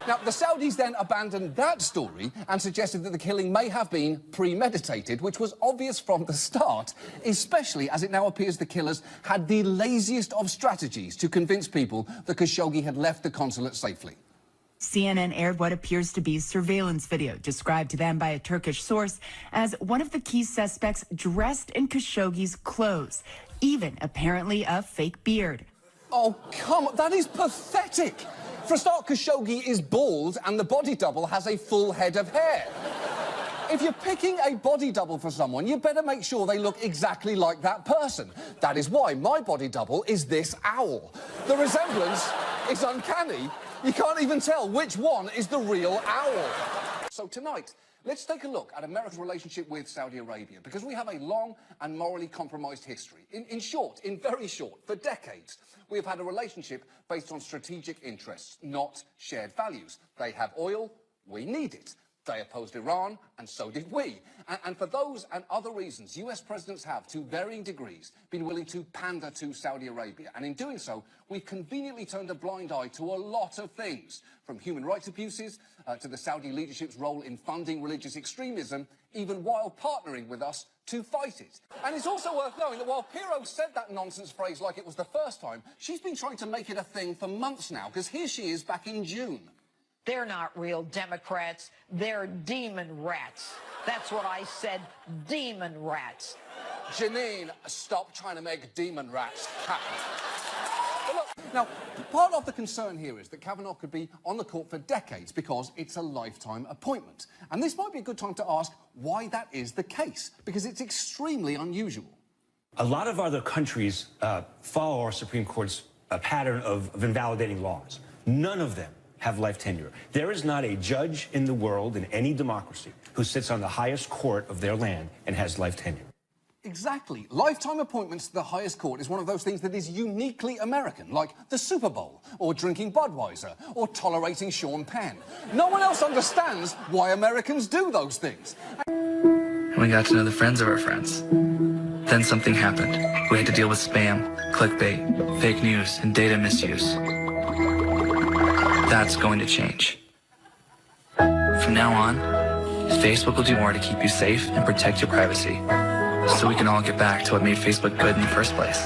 Now, the Saudis then abandoned that story and suggested that the killing may have been premeditated, which was obvious from the start, especially as it now appears the killers had the laziest of strategies to convince people that Khashoggi had left the consulate safely. CNN aired what appears to be surveillance video, described to them by a Turkish source as one of the key suspects dressed in Khashoggi's clothes, even apparently a fake beard. Oh, come on, that is pathetic. For a start, Khashoggi is bald and the body double has a full head of hair. If you're picking a body double for someone, you better make sure they look exactly like that person. That is why my body double is this owl. The resemblance is uncanny. You can't even tell which one is the real owl. So tonight, let's take a look at America's relationship with Saudi Arabia, because we have a long and morally compromised history. In short, in very short, for decades, we have had a relationship based on strategic interests, not shared values. They have oil, we need it. They opposed Iran, and so did we. And for those and other reasons, US presidents have, to varying degrees, been willing to pander to Saudi Arabia. And in doing so, we've conveniently turned a blind eye to a lot of things, from human rights abuses to the Saudi leadership's role in funding religious extremism, even while partnering with us to fight it. And it's also worth knowing that while Pirro said that nonsense phrase like it was the first time, she's been trying to make it a thing for months now, because here she is back in June. They're not real Democrats. They're demon rats. That's what I said, demon rats. Janine, stop trying to make demon rats happen. But look, now, part of the concern here is that Kavanaugh could be on the court for decades because it's a lifetime appointment. And this might be a good time to ask why that is the case, because it's extremely unusual. A lot of other countries follow our Supreme Court's pattern of invalidating laws. None of them have life tenure. There is not a judge in the world, in any democracy, who sits on the highest court of their land and has life tenure. Exactly. Lifetime appointments to the highest court is one of those things that is uniquely American, like the Super Bowl, or drinking Budweiser, or tolerating Sean Penn. No one else understands why Americans do those things. And we got to know the friends of our friends. Then something happened. We had to deal with spam, clickbait, fake news, and data misuse. That's going to change. From now on, Facebook will do more to keep you safe and protect your privacy, so we can all get back to what made Facebook good in the first place.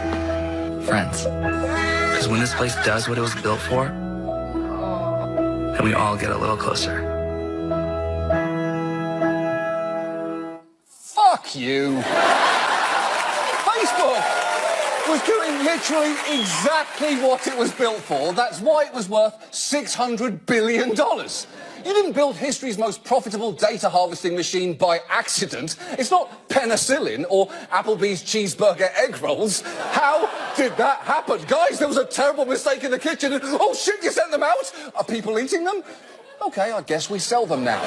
Friends. Because when this place does what it was built for, then we all get a little closer. Fuck you. Facebook was doing literally exactly what it was built for. That's why it was worth $600 billion. You didn't build history's most profitable data harvesting machine by accident. It's not penicillin or Applebee's cheeseburger egg rolls. How did that happen? Guys, there was a terrible mistake in the kitchen and, oh shit, you sent them out? Are people eating them? Okay, I guess we sell them now.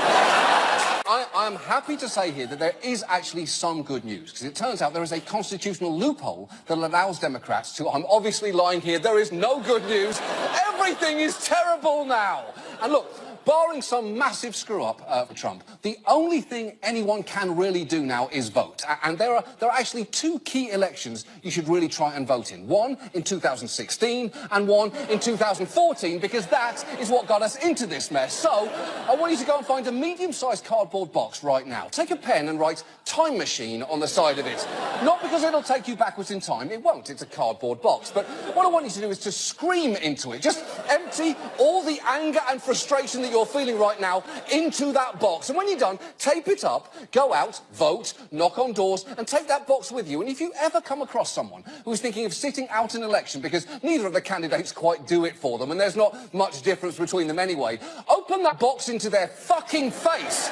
I'm happy to say here that there is actually some good news, because it turns out there is a constitutional loophole that allows Democrats to... I'm obviously lying here. There is no good news. Everything is terrible now. And look, barring some massive screw-up for Trump, the only thing anyone can really do now is vote. And there are actually two key elections you should really try and vote in. One in 2016 and one in 2014, because that is what got us into this mess. So I want you to go and find a medium-sized cardboard box right now. Take a pen and write "time machine" on the side of it. Not because it'll take you backwards in time. It won't. It's a cardboard box. But what I want you to do is to scream into it. Just empty all the anger and frustration that you're feeling right now into that box. And when you're done, tape it up, go out, vote, knock on doors, and take that box with you. And if you ever come across someone who's thinking of sitting out an election because neither of the candidates quite do it for them, and there's not much difference between them anyway, open that box into their fucking face.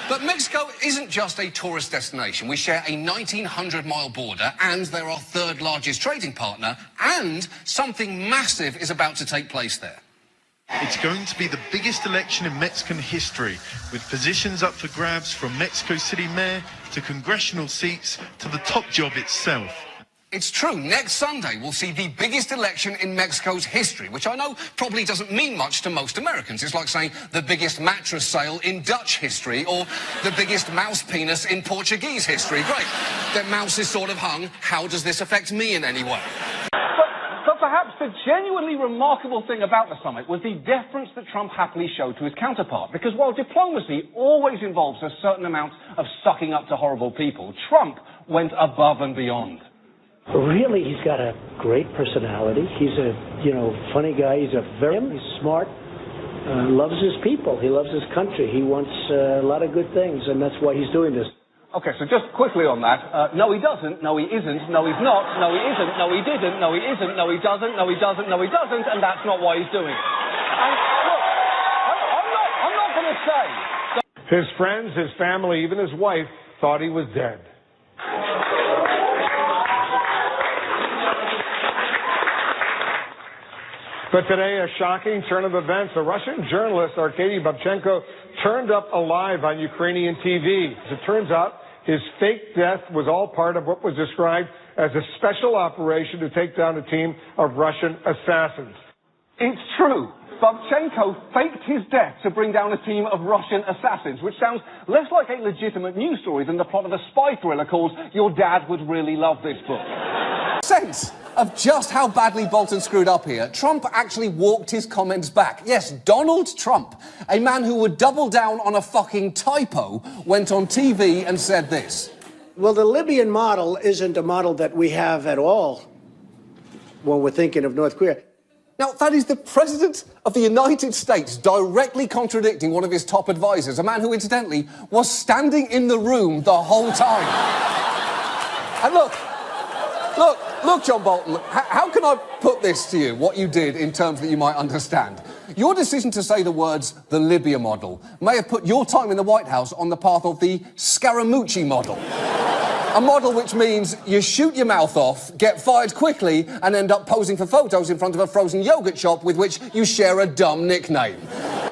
But Mexico isn't just a tourist destination. We share a 1,900-mile border, and they're our third largest trading partner, and something massive is about to take place there. It's going to be the biggest election in Mexican history, with positions up for grabs from Mexico City mayor to congressional seats to the top job itself. It's true. Next Sunday, we'll see the biggest election in Mexico's history, which I know probably doesn't mean much to most Americans. It's like saying the biggest mattress sale in Dutch history or the biggest mouse penis in Portuguese history. Great. Their mouse is sort of hung. How does this affect me in any way? But perhaps the genuinely remarkable thing about the summit was the deference that Trump happily showed to his counterpart. Because while diplomacy always involves a certain amount of sucking up to horrible people, Trump went above and beyond. Really, he's got a great personality. He's a, funny guy. He's he's smart, loves his people. He loves his country. He wants a lot of good things, and that's why he's doing this. Okay, so just quickly on that. No, he doesn't. No, he isn't. No, he's not. No, he isn't. No, he didn't. No, he isn't. No, he doesn't. No, he doesn't. No, he doesn't. And that's not why he's doing it. And look, I'm not going to say. His friends, his family, even his wife thought he was dead. But today, a shocking turn of events. The Russian journalist Arkady Babchenko turned up alive on Ukrainian TV. As it turns out, his fake death was all part of what was described as a special operation to take down a team of Russian assassins. It's true. Babchenko faked his death to bring down a team of Russian assassins, which sounds less like a legitimate news story than the plot of a spy thriller called Your Dad Would Really Love This Book. Sense of just how badly Bolton screwed up here, Trump actually walked his comments back. Yes, Donald Trump, a man who would double down on a fucking typo, went on TV and said this. Well, the Libyan model isn't a model that we have at all when we're thinking of North Korea. Now, that is the President of the United States directly contradicting one of his top advisors, a man who, incidentally, was standing in the room the whole time. And look, John Bolton, how can I put this to you, what you did, in terms that you might understand? Your decision to say the words, the Libya model, may have put your time in the White House on the path of the Scaramucci model. A model which means you shoot your mouth off, get fired quickly, and end up posing for photos in front of a frozen yogurt shop with which you share a dumb nickname.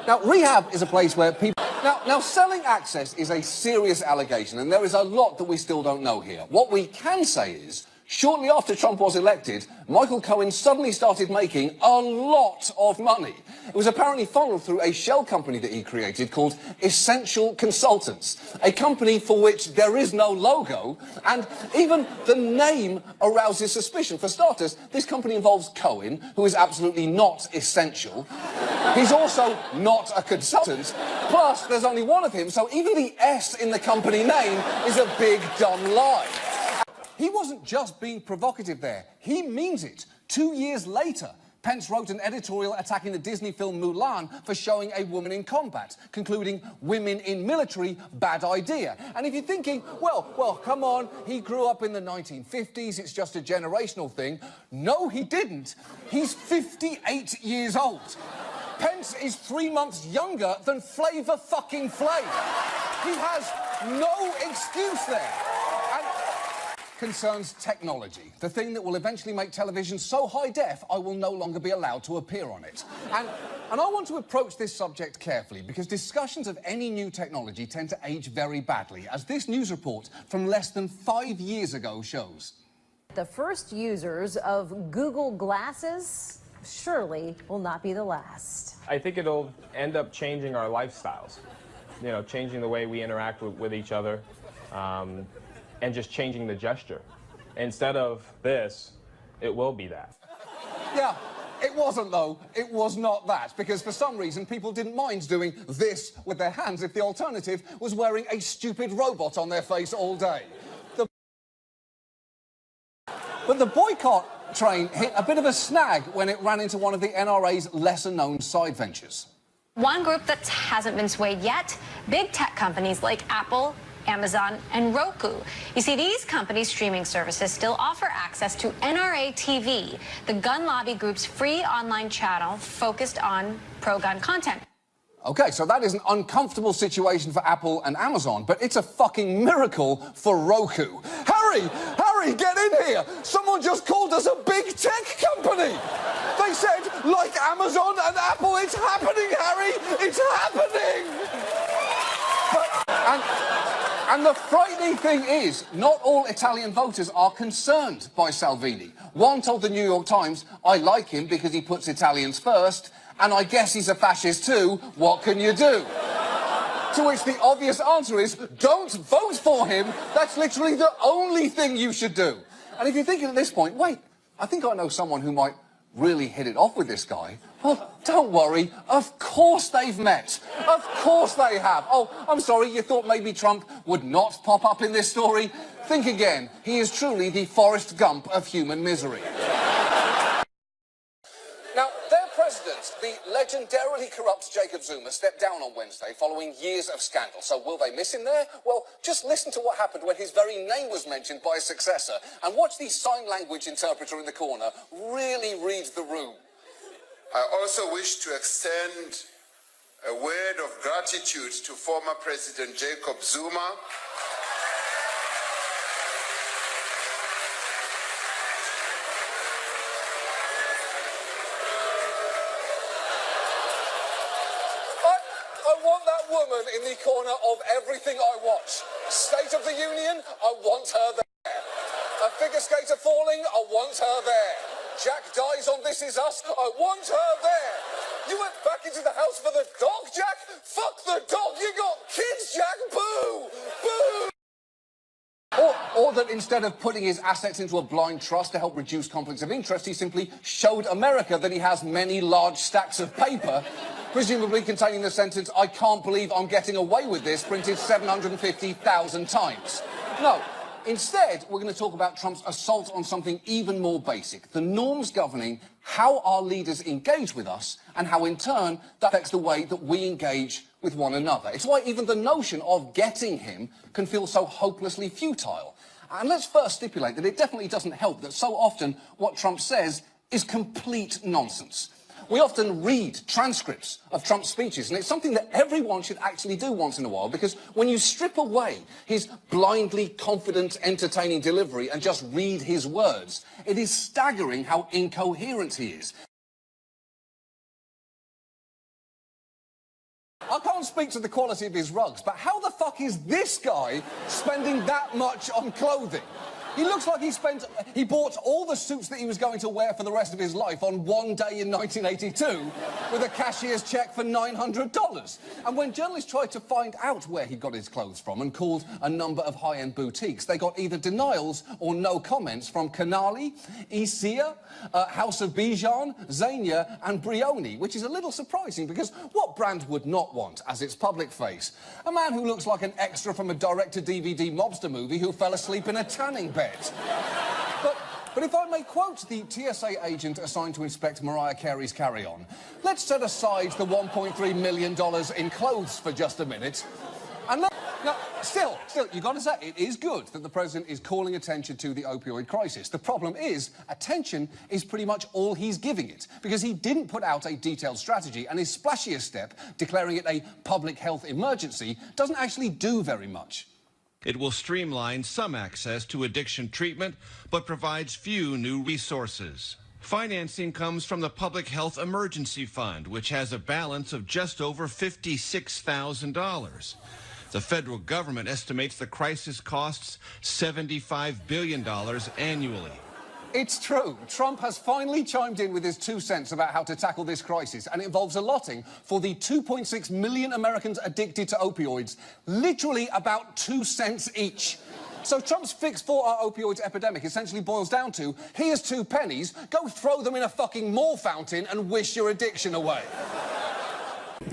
Now, rehab is a place where people... Now, selling access is a serious allegation, and there is a lot that we still don't know here. What we can say is, shortly after Trump was elected, Michael Cohen suddenly started making a lot of money. It was apparently funneled through a shell company that he created called Essential Consultants, a company for which there is no logo, and even the name arouses suspicion. For starters, this company involves Cohen, who is absolutely not essential. He's also not a consultant. Plus, there's only one of him, so even the S in the company name is a big, dumb lie. He wasn't just being provocative there. He means it. 2 years later, Pence wrote an editorial attacking the Disney film Mulan for showing a woman in combat, concluding women in military, bad idea. And if you're thinking, well, come on, he grew up in the 1950s, it's just a generational thing. No, he didn't. He's 58 years old. Pence is 3 months younger than Flavor fucking Flav. He has no excuse there. And concerns technology, the thing that will eventually make television so high def I will no longer be allowed to appear on it. And I want to approach this subject carefully because discussions of any new technology tend to age very badly, as this news report from less than 5 years ago shows. The first users of Google Glasses surely will not be the last. I think it'll end up changing our lifestyles, changing the way we interact with each other. And just changing the gesture. Instead of this, it will be that. Yeah, it wasn't, though. It was not that, because for some reason people didn't mind doing this with their hands if the alternative was wearing a stupid robot on their face all day. But the boycott train hit a bit of a snag when it ran into one of the NRA's lesser-known side ventures. One group that hasn't been swayed yet, big tech companies like Apple, Amazon, and Roku. You see, these companies' streaming services still offer access to NRA TV, the gun lobby group's free online channel focused on pro-gun content. Okay, so that is an uncomfortable situation for Apple and Amazon, but it's a fucking miracle for Roku. Harry, get in here! Someone just called us a big tech company! They said, like Amazon and Apple, it's happening, Harry! It's happening! And the frightening thing is, not all Italian voters are concerned by Salvini. One told the New York Times, I like him because he puts Italians first, and I guess he's a fascist too, what can you do? To which the obvious answer is, don't vote for him, that's literally the only thing you should do. And if you're thinking at this point, wait, I think I know someone who might really hit it off with this guy, well, don't worry, of course they've met. Of course they have. Oh, I'm sorry, you thought maybe Trump would not pop up in this story? Think again. He is truly the Forrest Gump of human misery. Now, their president, the legendarily corrupt Jacob Zuma, stepped down on Wednesday following years of scandal. So will they miss him there? Well, just listen to what happened when his very name was mentioned by a successor and watch the sign language interpreter in the corner really read the room. I also wish to extend a word of gratitude to former President Jacob Zuma. I want that woman in the corner of everything I watch. State of the Union, I want her there. A figure skater falling, I want her there. Jack dies on This Is Us, I want her there. You went back into the house for the dog, Jack? Fuck the dog, you got kids, Jack, boo! Boo! Or that instead of putting his assets into a blind trust to help reduce conflicts of interest, he simply showed America that he has many large stacks of paper, presumably containing the sentence, "I can't believe I'm getting away with this," printed 750,000 times. No. Instead, we're going to talk about Trump's assault on something even more basic, the norms governing how our leaders engage with us and how, in turn, that affects the way that we engage with one another. It's why even the notion of getting him can feel so hopelessly futile. And let's first stipulate that it definitely doesn't help that so often what Trump says is complete nonsense. We often read transcripts of Trump's speeches, and it's something that everyone should actually do once in a while, because when you strip away his blindly confident, entertaining delivery and just read his words, it is staggering how incoherent he is. I can't speak to the quality of his rugs, but how the fuck is this guy spending that much on clothing? He looks like he bought all the suits that he was going to wear for the rest of his life on one day in 1982 with a cashier's check for $900. And when journalists tried to find out where he got his clothes from and called a number of high-end boutiques, they got either denials or no comments from Canali, Isia, House of Bijan, Zegna and Brioni, which is a little surprising because what brand would not want as its public face? A man who looks like an extra from a direct-to-DVD mobster movie who fell asleep in a tanning bed. But if I may quote the TSA agent assigned to inspect Mariah Carey's carry-on, let's set aside the $1.3 million in clothes for just a minute. And look, now, still, you've got to say, it is good that the president is calling attention to the opioid crisis. The problem is, attention is pretty much all he's giving it, because he didn't put out a detailed strategy, and his splashiest step, declaring it a public health emergency, doesn't actually do very much. It will streamline some access to addiction treatment, but provides few new resources. Financing comes from the Public Health Emergency Fund, which has a balance of just over $56,000. The federal government estimates the crisis costs $75 billion annually. It's true. Trump has finally chimed in with his 2 cents about how to tackle this crisis, and it involves allotting for the 2.6 million Americans addicted to opioids literally about 2 cents each. So Trump's fix for our opioids epidemic essentially boils down to, here's 2 pennies, go throw them in a fucking mall fountain and wish your addiction away.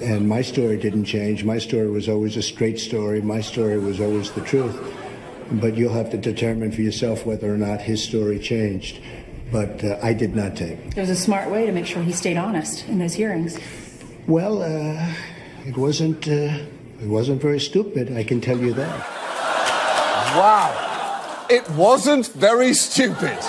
And my story didn't change. My story was always a straight story. My story was always the truth. But you'll have to determine for yourself whether or not his story changed. But I did not take. It was a smart way to make sure he stayed honest in those hearings. Well, it wasn't very stupid, I can tell you that. Wow. It wasn't very stupid.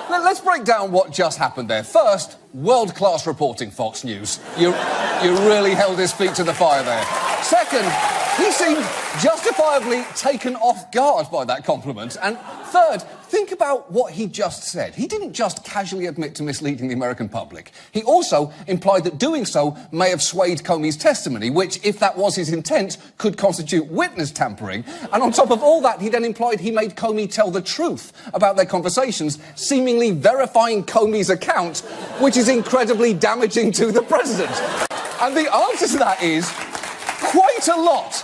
Let's break down what just happened there. First, world-class reporting, Fox News. You really held his feet to the fire there. Second, he seemed justifiably taken off guard by that compliment. And third, think about what he just said. He didn't just casually admit to misleading the American public. He also implied that doing so may have swayed Comey's testimony, which, if that was his intent, could constitute witness tampering. And on top of all that, he then implied he made Comey tell the truth about their conversations, seemingly verifying Comey's account, which is incredibly damaging to the president. And the answer to that is quite a lot.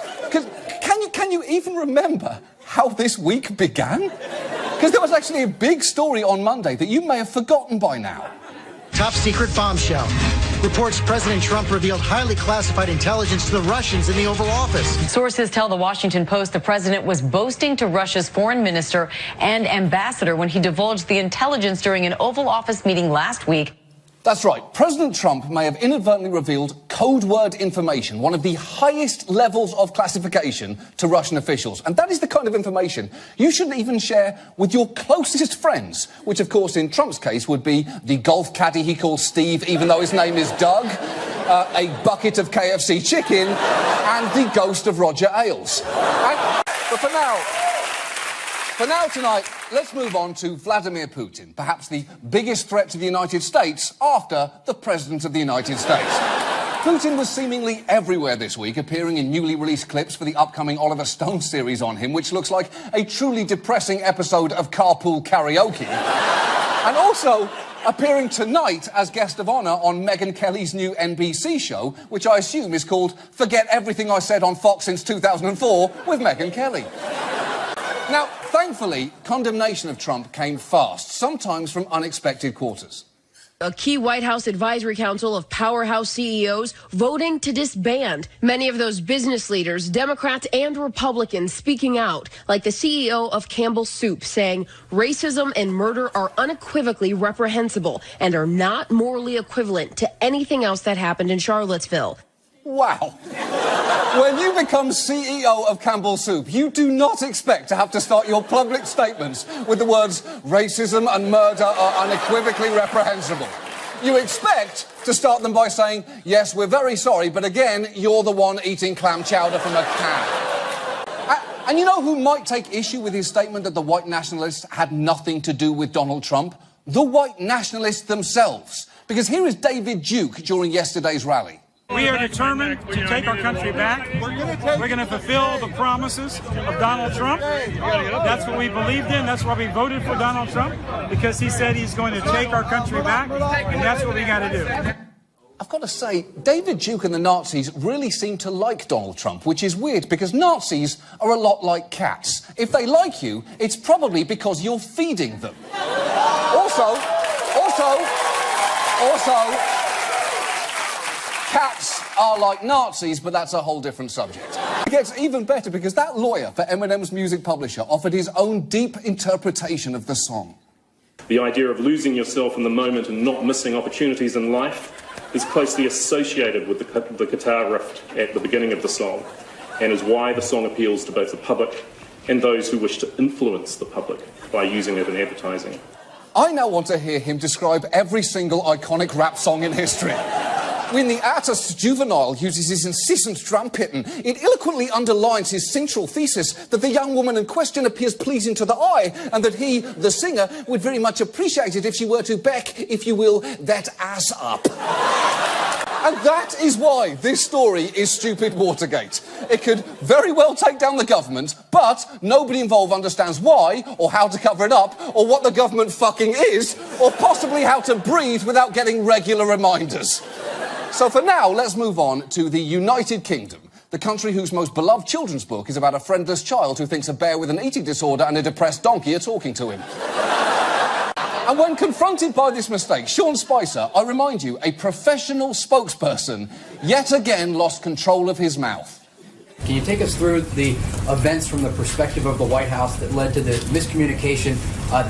Can you even remember how this week began? Because there was actually a big story on Monday that you may have forgotten by now. top secret bombshell. Reports President Trump revealed highly classified intelligence to the Russians in the Oval Office. Sources tell the Washington Post the president was boasting to Russia's foreign minister and ambassador when he divulged the intelligence during an Oval Office meeting last week. That's right. President Trump may have inadvertently revealed code word information, one of the highest levels of classification, to Russian officials. And that is the kind of information you shouldn't even share with your closest friends, which, of course, in Trump's case, would be the golf caddy he calls Steve, even though his name is Doug, a bucket of KFC chicken, and the ghost of Roger Ailes. But for now tonight, let's move on to Vladimir Putin, perhaps the biggest threat to the United States after the President of the United States. Putin was seemingly everywhere this week, appearing in newly released clips for the upcoming Oliver Stone series on him, which looks like a truly depressing episode of Carpool Karaoke. And also appearing tonight as guest of honour on Megyn Kelly's new NBC show, which I assume is called Forget Everything I Said on Fox Since 2004 with Megyn Kelly. Now, thankfully, condemnation of Trump came fast, sometimes from unexpected quarters. A key White House Advisory Council of powerhouse CEOs voting to disband. Many of those business leaders, Democrats and Republicans, speaking out, like the CEO of Campbell's Soup, saying racism and murder are unequivocally reprehensible and are not morally equivalent to anything else that happened in Charlottesville. Wow. When you become CEO of Campbell's Soup, you do not expect to have to start your public statements with the words racism and murder are unequivocally reprehensible. You expect to start them by saying, yes, we're very sorry, but again, you're the one eating clam chowder from a can. And you know who might take issue with his statement that the white nationalists had nothing to do with Donald Trump? The white nationalists themselves. Because here is David Duke during yesterday's rally. We are determined to take our country back. We're going to fulfill the promises of Donald Trump. That's what we believed in. That's why we voted for Donald Trump, because he said he's going to take our country back, and that's what we got to do. I've got to say, David Duke and the Nazis really seem to like Donald Trump, which is weird because Nazis are a lot like cats. If they like you, it's probably because you're feeding them. Also, cats are like Nazis, but that's a whole different subject. It gets even better because that lawyer for Eminem's music publisher offered his own deep interpretation of the song. The idea of losing yourself in the moment and not missing opportunities in life is closely associated with the guitar riff at the beginning of the song, and is why the song appeals to both the public and those who wish to influence the public by using it in advertising. I now want to hear him describe every single iconic rap song in history. When the artist Juvenile uses his incessant drum hitting, it eloquently underlines his central thesis that the young woman in question appears pleasing to the eye, and that he, the singer, would very much appreciate it if she were to back, if you will, that ass up. And that is why this story is stupid Watergate. It could very well take down the government, but nobody involved understands why, or how to cover it up, or what the government fucking is, or possibly how to breathe without getting regular reminders. So for now, let's move on to the United Kingdom, the country whose most beloved children's book is about a friendless child who thinks a bear with an eating disorder and a depressed donkey are talking to him. And when confronted by this mistake, Sean Spicer, I remind you, a professional spokesperson, yet again lost control of his mouth. Can you take us through the events from the perspective of the White House that led to the miscommunication,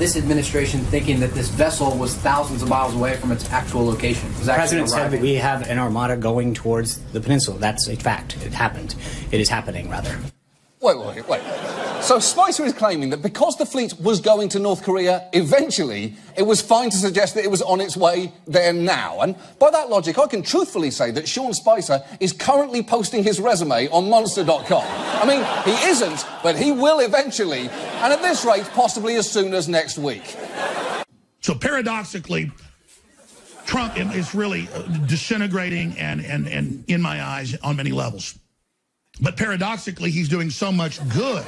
this administration thinking that this vessel was thousands of miles away from its actual location? The President said that we have an armada going towards the peninsula. That's a fact. It happened. It is happening, rather. Wait. So Spicer is claiming that because the fleet was going to North Korea eventually, it was fine to suggest that it was on its way there now. And by that logic, I can truthfully say that Sean Spicer is currently posting his resume on Monster.com. I mean, he isn't, but he will eventually. And at this rate, possibly as soon as next week. So paradoxically, Trump is really disintegrating and in my eyes, on many levels. But paradoxically, he's doing so much good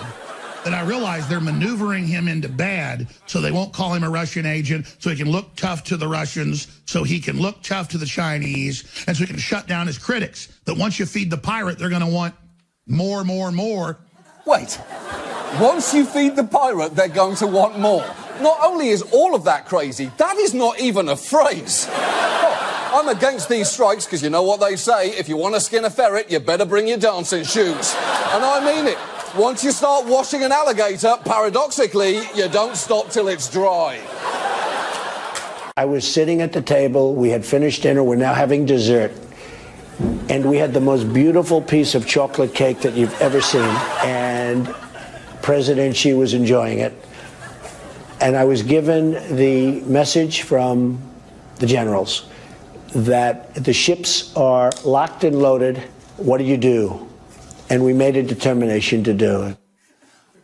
that I realize they're maneuvering him into bad so they won't call him a Russian agent, so he can look tough to the Russians, so he can look tough to the Chinese, and so he can shut down his critics. That once you feed the pirate, they're going to want more. Wait. Once you feed the pirate, they're going to want more. not only is all of that crazy, that is not even a phrase. I'm against these strikes because you know what they say, if you want to skin a ferret, you better bring your dancing shoes. And I mean it. Once you start washing an alligator, paradoxically, you don't stop till it's dry. I was sitting at the table, we had finished dinner, we're now having dessert, and we had the most beautiful piece of chocolate cake that you've ever seen, and President Xi was enjoying it. And I was given the message from the generals that the ships are locked and loaded. What do you do? And we made a determination to do it.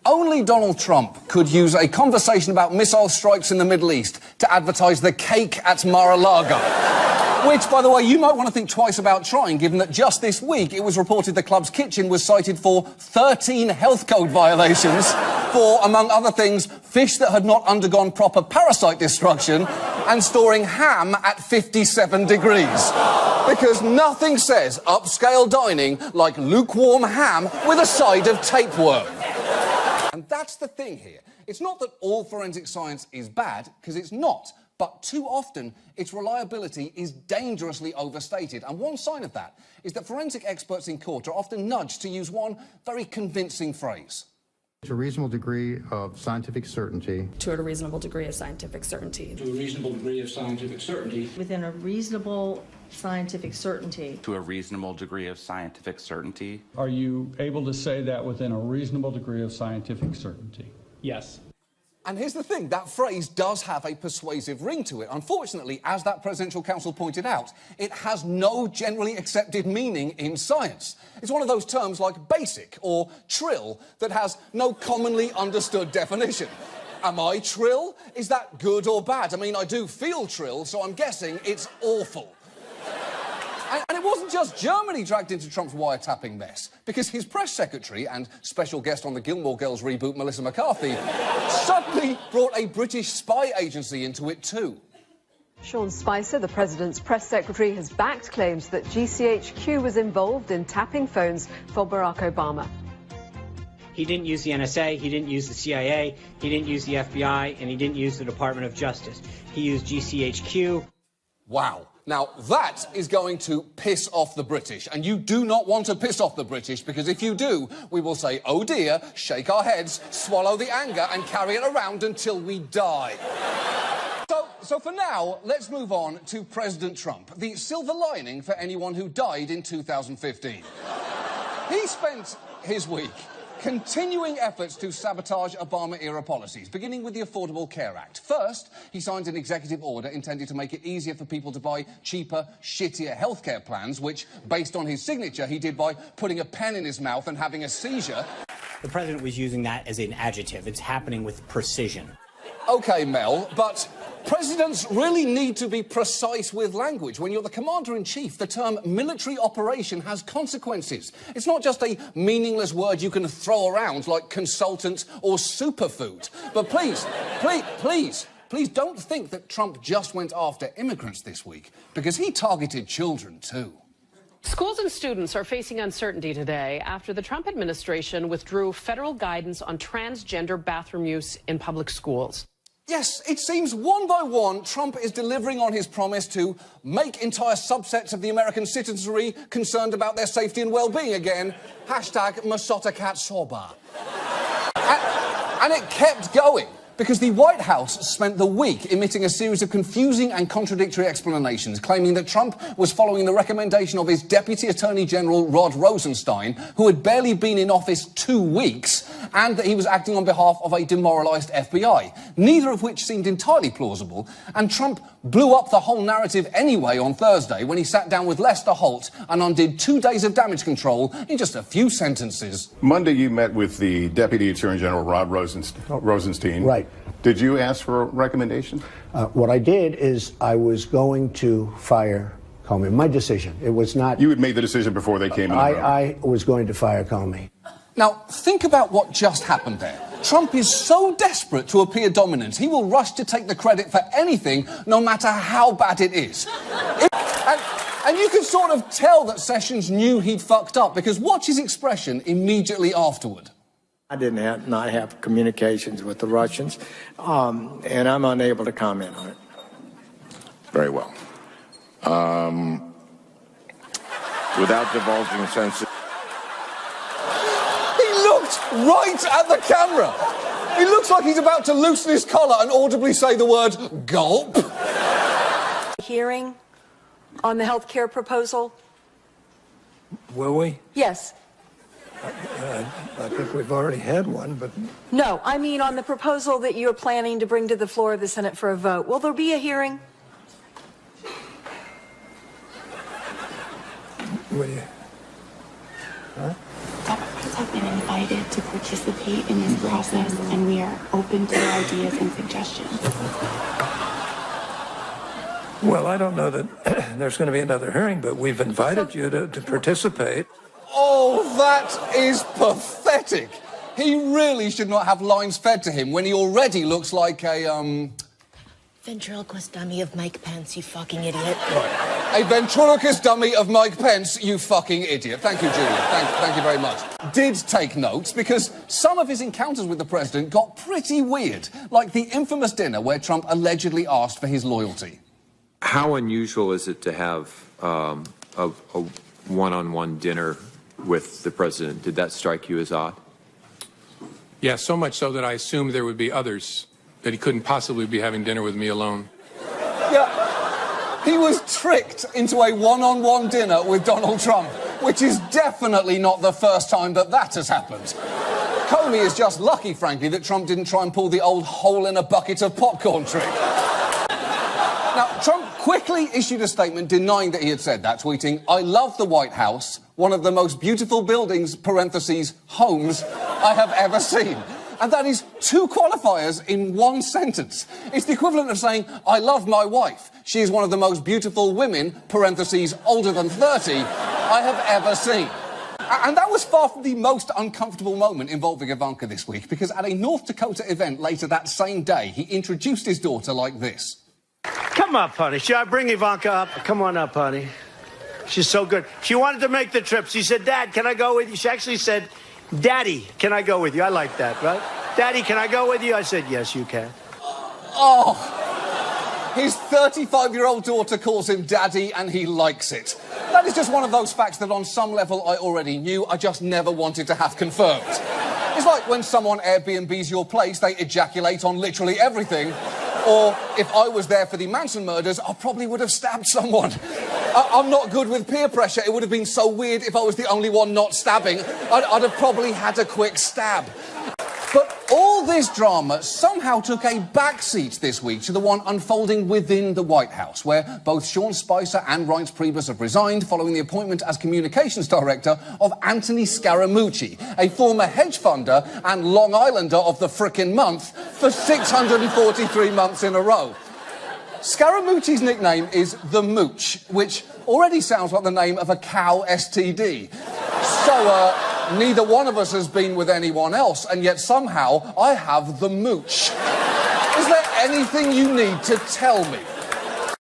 Only Donald Trump could use a conversation about missile strikes in the Middle East to advertise the cake at Mar-a-Lago. Which, by the way, you might want to think twice about trying, given that just this week it was reported the club's kitchen was cited for 13 health code violations for, among other things, fish that had not undergone proper parasite destruction and storing ham at 57 degrees. Because nothing says upscale dining like lukewarm ham with a side of tapeworm. And that's the thing here. It's not that all forensic science is bad, because it's not. But too often, its reliability is dangerously overstated. And one sign of that is that forensic experts in court are often nudged to use one very convincing phrase. To a reasonable degree of scientific certainty. To a reasonable degree of scientific certainty. To a reasonable degree of scientific certainty. Within a reasonable scientific certainty. To a reasonable degree of scientific certainty. Are you able to say that within a reasonable degree of scientific certainty? Yes. And here's the thing, that phrase does have a persuasive ring to it. Unfortunately, as that presidential counsel pointed out, it has no generally accepted meaning in science. It's one of those terms like basic or trill that has no commonly understood definition. Am I trill? Is that good or bad? I mean, I do feel trill, so I'm guessing it's awful. And it wasn't just Germany dragged into Trump's wiretapping mess, because his press secretary and special guest on the Gilmore Girls reboot, Melissa McCarthy, suddenly brought a British spy agency into it too. Sean Spicer, the president's press secretary, has backed claims that GCHQ was involved in tapping phones for Barack Obama. He didn't use the NSA, he didn't use the CIA, he didn't use the FBI, and he didn't use the Department of Justice. He used GCHQ. Wow. Now, that is going to piss off the British, and you do not want to piss off the British, because if you do, we will say, oh dear, shake our heads, swallow the anger, and carry it around until we die. So for now, let's move on to President Trump, the silver lining for anyone who died in 2015. He spent his week continuing efforts to sabotage Obama-era policies, beginning with the Affordable Care Act. First, he signed an executive order intended to make it easier for people to buy cheaper, shittier healthcare plans, which, based on his signature, he did by putting a pen in his mouth and having a seizure. The president was using that as an adjective. It's happening with precision. OK, Mel, but presidents really need to be precise with language. When you're the commander-in-chief, the term military operation has consequences. It's not just a meaningless word you can throw around like consultant or superfood. But please don't think that Trump just went after immigrants this week, because he targeted children too. Schools and students are facing uncertainty today after the Trump administration withdrew federal guidance on transgender bathroom use in public schools. Yes, it seems one by one Trump is delivering on his promise to make entire subsets of the American citizenry concerned about their safety and well-being again. Hashtag Masota Cat Soba. And it kept going, because the White House spent the week emitting a series of confusing and contradictory explanations, claiming that Trump was following the recommendation of his Deputy Attorney General Rod Rosenstein, who had barely been in office 2 weeks, and that he was acting on behalf of a demoralized FBI, neither of which seemed entirely plausible. And Trump blew up the whole narrative anyway on Thursday when he sat down with Lester Holt and undid 2 days of damage control in just a few sentences. Monday, you met with the Deputy Attorney General Rod Rosenstein. Right. Did you ask for a recommendation? What I did is I was going to fire Comey. My decision. It was not... You had made the decision before they came in the room. I was going to fire Comey. Now, think about what just happened there. Trump is so desperate to appear dominant, he will rush to take the credit for anything, no matter how bad it is. And you can sort of tell that Sessions knew he'd fucked up, because watch his expression immediately afterward. I didn't not have communications with the Russians, and I'm unable to comment on it. Very well. Without divulging sensitive... He looked right at the camera. He looks like he's about to loosen his collar and audibly say the word gulp. Hearing on the health care proposal? Will we? Yes. I think we've already had one, but... No, I mean on the proposal that you're planning to bring to the floor of the Senate for a vote. Will there be a hearing? Will you? Huh? Democrats have been invited to participate in this process, and we are open to ideas and suggestions. Well, I don't know that there's going to be another hearing, but we've invited you to participate. Oh, that is pathetic. He really should not have lines fed to him when he already looks like a, Ventriloquist dummy of Mike Pence, you fucking idiot. A ventriloquist dummy of Mike Pence, you fucking idiot. Thank you, Julia. Thank you very much. Did take notes because some of his encounters with the president got pretty weird, like the infamous dinner where Trump allegedly asked for his loyalty. How unusual is it to have a one-on-one dinner with the president? Did that strike you as odd? Yeah, so much so that I assumed there would be others, that he couldn't possibly be having dinner with me alone. Yeah, he was tricked into a one-on-one dinner with Donald Trump, which is definitely not the first time that has happened. Comey is just lucky, frankly, that Trump didn't try and pull the old hole-in-a-bucket of popcorn trick. Now, Trump quickly issued a statement denying that he had said that, tweeting, "I love the White House, one of the most beautiful buildings, parentheses, homes, I have ever seen." And that is two qualifiers in one sentence. It's the equivalent of saying, "I love my wife. She is one of the most beautiful women, parentheses, older than 30, I have ever seen." And that was far from the most uncomfortable moment involving Ivanka this week, because at a North Dakota event later that same day, he introduced his daughter like this. Come up, honey. Shall I bring Ivanka up? Come on up, honey. She's so good. She wanted to make the trip. She said, "Dad, can I go with you?" She actually said, "Daddy, can I go with you?" I like that, right? "Daddy, can I go with you?" I said, "Yes, you can." Oh, his 35-year-old daughter calls him daddy and he likes it. That is just one of those facts that on some level I already knew, I just never wanted to have confirmed. It's like when someone Airbnbs your place, they ejaculate on literally everything. Or if I was there for the Manson murders, I probably would have stabbed someone. I'm not good with peer pressure. It would have been so weird if I was the only one not stabbing. I'd have probably had a quick stab. But all this drama somehow took a backseat this week to the one unfolding within the White House, where both Sean Spicer and Reince Priebus have resigned following the appointment as communications director of Anthony Scaramucci, a former hedge funder and Long Islander of the frickin' month for 643 months in a row. Scaramucci's nickname is The Mooch, which already sounds like the name of a cow STD. So, neither one of us has been with anyone else, and yet somehow I have the mooch. Is there anything you need to tell me?